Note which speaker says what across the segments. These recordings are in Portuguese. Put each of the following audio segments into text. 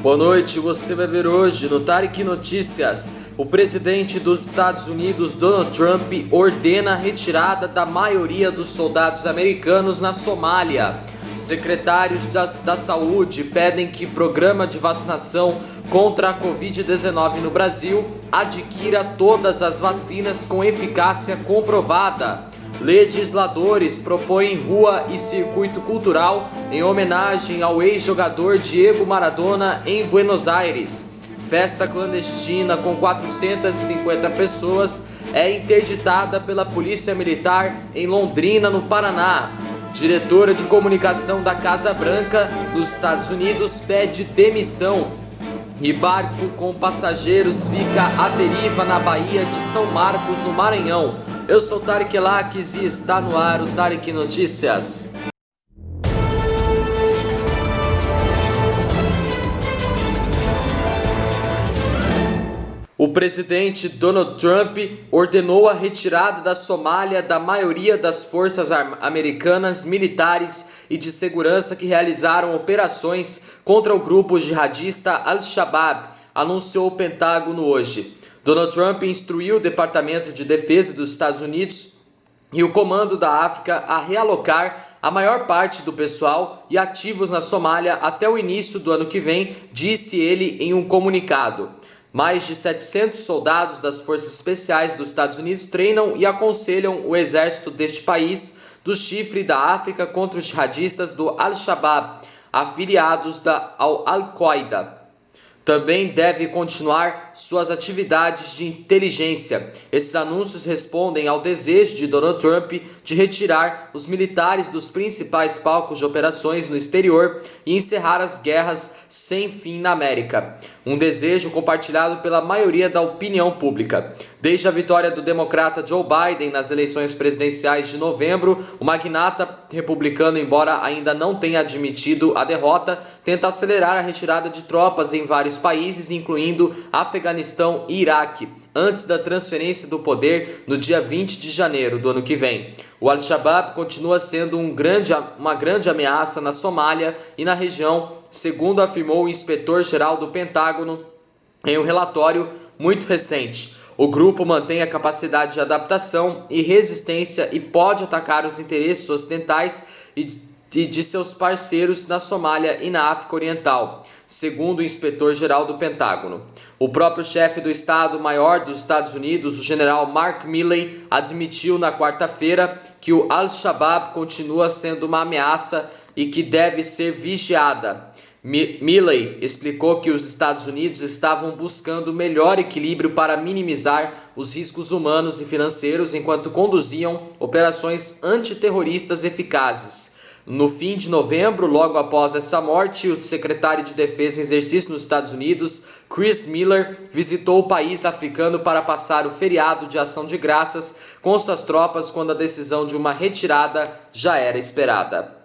Speaker 1: Boa noite, você vai ver hoje no Tarek Notícias. O presidente dos Estados Unidos, Donald Trump, ordena a retirada da maioria dos soldados americanos na Somália. Secretários da Saúde pedem que programa de vacinação contra a Covid-19 no Brasil adquira todas as vacinas com eficácia comprovada. Legisladores propõem rua e circuito cultural em homenagem ao ex-jogador Diego Maradona em Buenos Aires. Festa clandestina com 450 pessoas é interditada pela Polícia Militar em Londrina, no Paraná. Diretora de comunicação da Casa Branca, nos Estados Unidos, pede demissão. E barco com passageiros fica à deriva na Baía de São Marcos, no Maranhão. Eu sou Tarek Laques e está no ar o Tarek Notícias. O presidente Donald Trump ordenou a retirada da Somália da maioria das forças americanas, militares e de segurança que realizaram operações contra o grupo jihadista Al-Shabaab, anunciou o Pentágono hoje. Donald Trump instruiu o Departamento de Defesa dos Estados Unidos e o Comando da África a realocar a maior parte do pessoal e ativos na Somália até o início do ano que vem, disse ele em um comunicado. Mais de 700 soldados das Forças Especiais dos Estados Unidos treinam e aconselham o exército deste país do chifre da África contra os jihadistas do Al-Shabaab, afiliados ao Al-Qaeda. Também deve continuar suas atividades de inteligência. Esses anúncios respondem ao desejo de Donald Trump de retirar os militares dos principais palcos de operações no exterior e encerrar as guerras sem fim na América. Um desejo compartilhado pela maioria da opinião pública. Desde a vitória do democrata Joe Biden nas eleições presidenciais de novembro, o magnata republicano, embora ainda não tenha admitido a derrota, tenta acelerar a retirada de tropas em vários países, incluindo Afeganistão e Iraque, antes da transferência do poder no dia 20 de janeiro do ano que vem. O Al-Shabaab continua sendo uma grande ameaça na Somália e na região, segundo afirmou o inspetor-geral do Pentágono em um relatório muito recente. O grupo mantém a capacidade de adaptação e resistência e pode atacar os interesses ocidentais e de seus parceiros na Somália e na África Oriental, segundo o inspetor-geral do Pentágono. O próprio chefe do Estado-Maior dos Estados Unidos, o general Mark Milley, admitiu na quarta-feira que o Al-Shabaab continua sendo uma ameaça e que deve ser vigiada. Milley explicou que os Estados Unidos estavam buscando melhor equilíbrio para minimizar os riscos humanos e financeiros enquanto conduziam operações antiterroristas eficazes. No fim de novembro, logo após essa morte, o secretário de Defesa em exercício nos Estados Unidos, Chris Miller, visitou o país africano para passar o feriado de Ação de Graças com suas tropas quando a decisão de uma retirada já era esperada.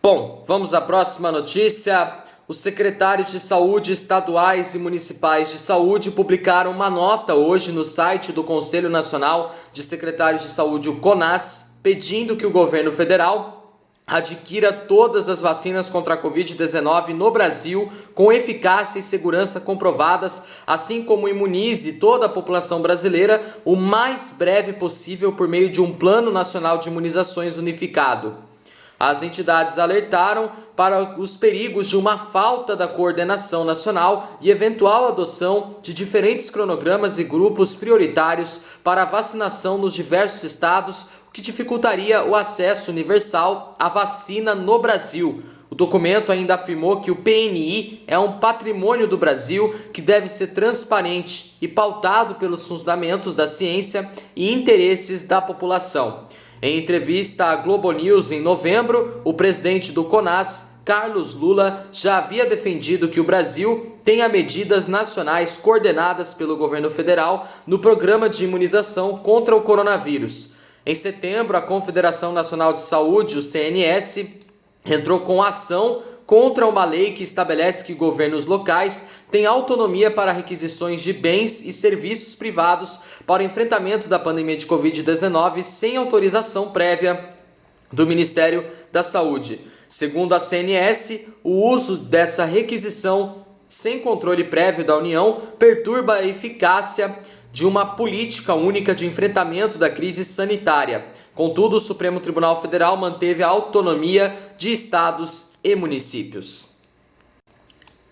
Speaker 1: Bom, vamos à próxima notícia. Os secretários de saúde estaduais e municipais de saúde publicaram uma nota hoje no site do Conselho Nacional de Secretários de Saúde, o CONAS, pedindo que o governo federal adquira todas as vacinas contra a Covid-19 no Brasil com eficácia e segurança comprovadas, assim como imunize toda a população brasileira o mais breve possível por meio de um Plano Nacional de Imunizações unificado. As entidades alertaram para os perigos de uma falta da coordenação nacional e eventual adoção de diferentes cronogramas e grupos prioritários para a vacinação nos diversos estados, o que dificultaria o acesso universal à vacina no Brasil. O documento ainda afirmou que o PNI é um patrimônio do Brasil que deve ser transparente e pautado pelos fundamentos da ciência e interesses da população. Em entrevista à Globo News em novembro, o presidente do CONAS, Carlos Lula, já havia defendido que o Brasil tenha medidas nacionais coordenadas pelo governo federal no programa de imunização contra o coronavírus. Em setembro, a Confederação Nacional de Saúde, o CNS, entrou com ação contra uma lei que estabelece que governos locais têm autonomia para requisições de bens e serviços privados para o enfrentamento da pandemia de Covid-19 sem autorização prévia do Ministério da Saúde. Segundo a CNS, o uso dessa requisição sem controle prévio da União perturba a eficácia de uma política única de enfrentamento da crise sanitária. Contudo, o Supremo Tribunal Federal manteve a autonomia de estados e municípios.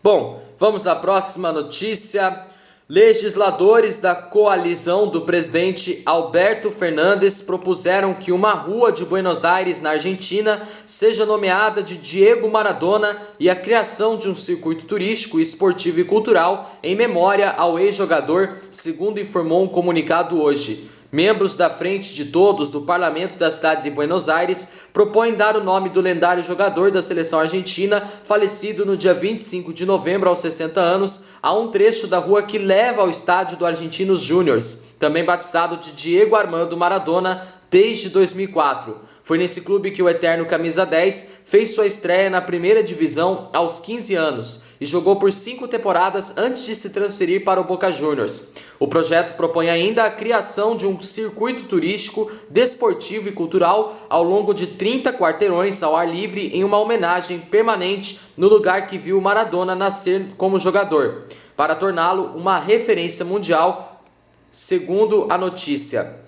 Speaker 1: Bom, vamos à próxima notícia. Legisladores da coalizão do presidente Alberto Fernandes propuseram que uma rua de Buenos Aires, na Argentina, seja nomeada de Diego Maradona e a criação de um circuito turístico, esportivo e cultural em memória ao ex-jogador, segundo informou um comunicado hoje. Membros da Frente de Todos do Parlamento da cidade de Buenos Aires propõem dar o nome do lendário jogador da seleção argentina, falecido no dia 25 de novembro aos 60 anos, a um trecho da rua que leva ao estádio do Argentinos Júniors, também batizado de Diego Armando Maradona desde 2004. Foi nesse clube que o eterno camisa 10 fez sua estreia na primeira divisão aos 15 anos e jogou por 5 temporadas antes de se transferir para o Boca Juniors. O projeto propõe ainda a criação de um circuito turístico, desportivo e cultural ao longo de 30 quarteirões ao ar livre em uma homenagem permanente no lugar que viu Maradona nascer como jogador, para torná-lo uma referência mundial, segundo a notícia.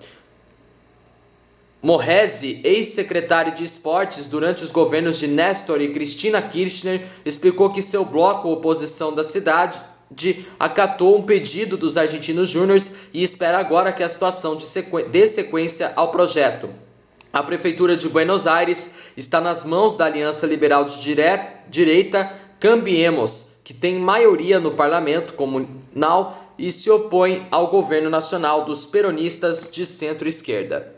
Speaker 1: Morresi, ex-secretário de esportes durante os governos de Néstor e Cristina Kirchner, explicou que seu bloco oposição da cidade acatou um pedido dos Argentinos Júniors e espera agora que a situação dê sequência ao projeto. A Prefeitura de Buenos Aires está nas mãos da Aliança Liberal de Direita Cambiemos, que tem maioria no parlamento comunal e se opõe ao governo nacional dos peronistas de centro-esquerda.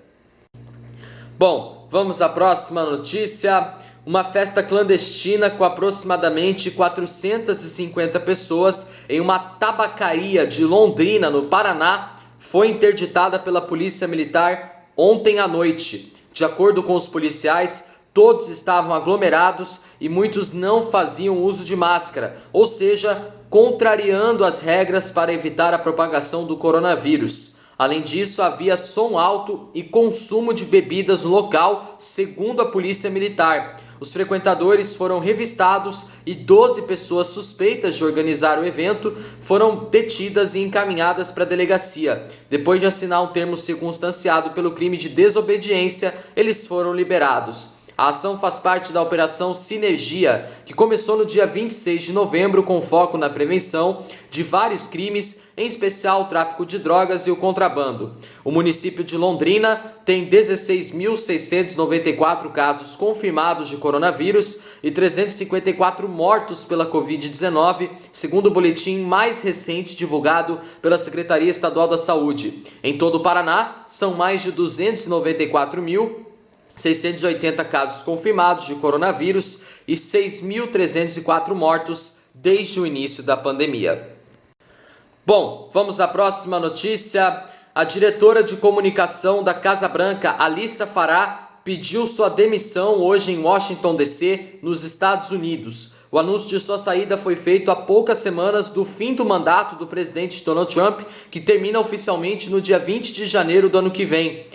Speaker 1: Bom, vamos à próxima notícia. Uma festa clandestina com aproximadamente 450 pessoas em uma tabacaria de Londrina, no Paraná, foi interditada pela Polícia Militar ontem à noite. De acordo com os policiais, todos estavam aglomerados e muitos não faziam uso de máscara, ou seja, contrariando as regras para evitar a propagação do coronavírus. Além disso, havia som alto e consumo de bebidas no local, segundo a Polícia Militar. Os frequentadores foram revistados e 12 pessoas suspeitas de organizar o evento foram detidas e encaminhadas para a delegacia. Depois de assinar um termo circunstanciado pelo crime de desobediência, eles foram liberados. A ação faz parte da Operação Sinergia, que começou no dia 26 de novembro com foco na prevenção de vários crimes, em especial o tráfico de drogas e o contrabando. O município de Londrina tem 16.694 casos confirmados de coronavírus e 354 mortos pela Covid-19, segundo o boletim mais recente divulgado pela Secretaria Estadual da Saúde. Em todo o Paraná, são mais de 294.680 casos confirmados de coronavírus e 6.304 mortos desde o início da pandemia. Bom, vamos à próxima notícia. A diretora de comunicação da Casa Branca, Alyssa Farah, pediu sua demissão hoje em Washington, D.C., nos Estados Unidos. O anúncio de sua saída foi feito há poucas semanas do fim do mandato do presidente Donald Trump, que termina oficialmente no dia 20 de janeiro do ano que vem.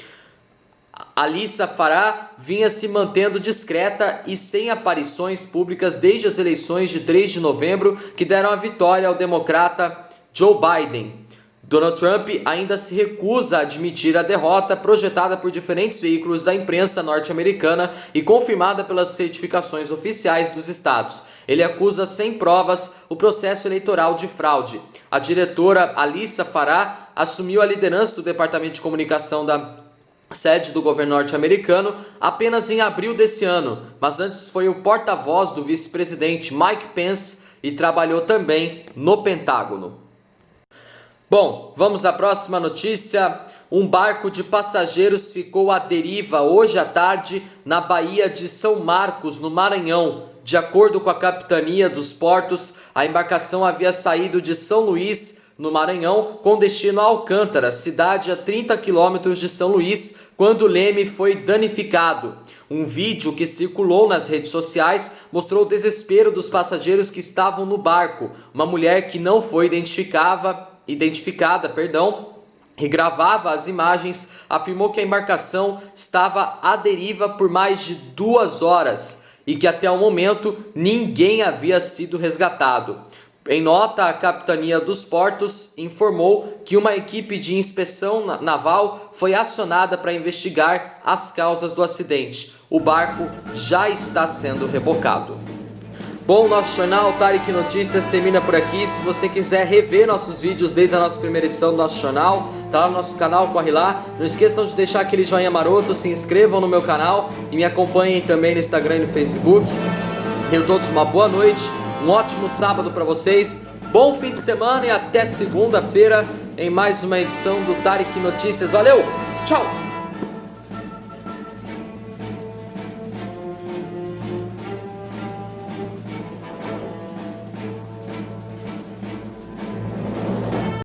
Speaker 1: Alyssa Farah vinha se mantendo discreta e sem aparições públicas desde as eleições de 3 de novembro, que deram a vitória ao democrata Joe Biden. Donald Trump ainda se recusa a admitir a derrota projetada por diferentes veículos da imprensa norte-americana e confirmada pelas certificações oficiais dos estados. Ele acusa sem provas o processo eleitoral de fraude. A diretora Alyssa Farah assumiu a liderança do Departamento de Comunicação da sede do governo norte-americano apenas em abril desse ano, mas antes foi o porta-voz do vice-presidente Mike Pence e trabalhou também no Pentágono. Bom, vamos à próxima notícia. Um barco de passageiros ficou à deriva hoje à tarde na Baía de São Marcos, no Maranhão. De acordo com a Capitania dos Portos, a embarcação havia saído de São Luís, no Maranhão, com destino a Alcântara, cidade a 30 quilômetros de São Luís, quando o leme foi danificado. Um vídeo que circulou nas redes sociais mostrou o desespero dos passageiros que estavam no barco. Uma mulher que não foi identificada, e gravava as imagens, afirmou que a embarcação estava à deriva por mais de 2 horas e e que até o momento ninguém havia sido resgatado. Em nota, a Capitania dos Portos informou que uma equipe de inspeção naval foi acionada para investigar as causas do acidente. O barco já está sendo rebocado. Bom, nosso jornal Tarek Notícias termina por aqui. Se você quiser rever nossos vídeos desde a nossa primeira edição do nosso jornal, tá lá no nosso canal, corre lá. Não esqueçam de deixar aquele joinha maroto, se inscrevam no meu canal e me acompanhem também no Instagram e no Facebook. Tenham todos uma boa noite, um ótimo sábado para vocês, bom fim de semana e até segunda-feira em mais uma edição do Tarek Notícias. Valeu, tchau!